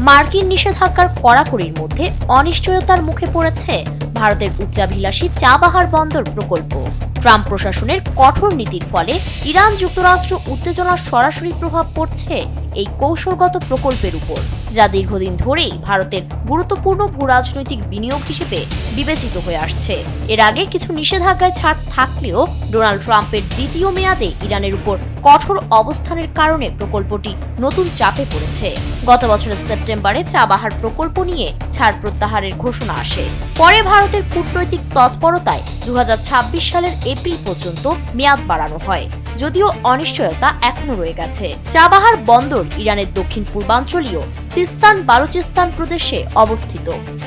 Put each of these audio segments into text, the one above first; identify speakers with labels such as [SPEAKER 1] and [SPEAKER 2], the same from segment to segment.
[SPEAKER 1] মার্কিন নিষেধাজ্ঞার কড়াকড়ির মধ্যে অনিশ্চয়তার মুখে পড়েছে ভারতের উচ্চাভিলাষী চাবাহার বন্দর প্রকল্প। ট্রাম্প প্রশাসনের কঠোর নীতির ফলে ইরান যুক্তরাষ্ট্র উত্তেজনার সরাসরি প্রভাব পড়ছে এই কৌশলগত প্রকল্পের উপর, যা দীর্ঘদিন ধরেই ভারতের গুরুত্বপূর্ণ ভূরাজনৈতিক বিনিয়োগ হিসেবে বিবেচিত হয়ে আসছে। এর আগে কিছু নিষেধাজ্ঞায় ছাড় থাকলেও ডোনাল্ড ট্রাম্পের দ্বিতীয় মেয়াদে ইরানের উপর কঠোর অবস্থানের কারণে প্রকল্পটি নতুন চাপে পড়েছে। গত বছরের সেপ্টেম্বরে চাবাহার প্রকল্প নিয়ে ছাড় প্রত্যাহারের ঘোষণা আসে। পরে ভারতের কূটনৈতিক তৎপরতায় 2026 সালের এপ্রিল পর্যন্ত মেয়াদ বাড়ানো হয়, যদিও অনিশ্চয়তা এখনো রয়ে গেছে। চাবাহার বন্দর ইরানের দক্ষিণ পূর্বাঞ্চলীয় সিস্তান বালুচিস্তান প্রদেশে অবস্থিত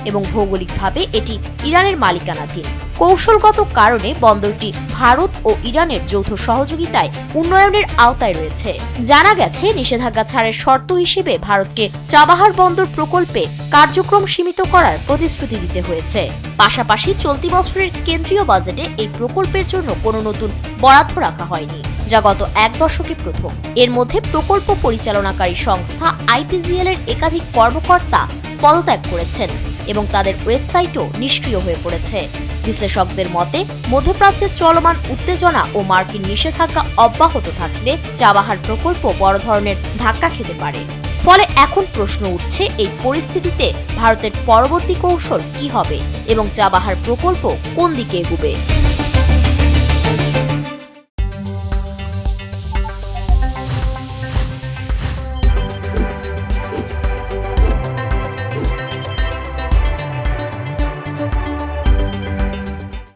[SPEAKER 1] এবং ভৌগোলিকভাবে এটি ইরানের মালিকানাধীন। কৌশলগত কারণে বন্দরটি ভারত ও ইরানের যৌথ সহযোগিতায় উন্নয়নের আওতায় রয়েছে। জানা গেছে, নিষেধাজ্ঞা ছাড়ের শর্ত হিসেবে ভারতকে চাবাহার বন্দর প্রকল্পে কার্যক্রম সীমিত করার প্রতিশ্রুতি দিতে হয়েছে। পাশাপাশি চলতি বছরের কেন্দ্রীয় বাজেটে এই প্রকল্পের জন্য কোনো নতুন বরাদ্দ রাখা হয়নি, যা গত এক দশকে প্রথম। এর মধ্যে প্রকল্প পরিচালনাকারী সংস্থা আইপিজিএল এর একাধিক কর্মকর্তা পদত্যাগ করেছেন এবং তাদের ওয়েবসাইটও নিষ্ক্রিয় হয়ে পড়েছে। বিশ্লেষকদের মতে, মধ্যপ্রাচ্যে চলমান উত্তেজনা ও মার্কিন নিষেধাজ্ঞা অব্যাহত থাকলে চাবাহার প্রকল্প বড় ধরনের ধাক্কা খেতে পারে। ফলে এখন প্রশ্ন উঠছে, এই পরিস্থিতিতে ভারতের পরবর্তী কৌশল কি হবে এবং চাবাহার প্রকল্প কোন দিকে এগোবে।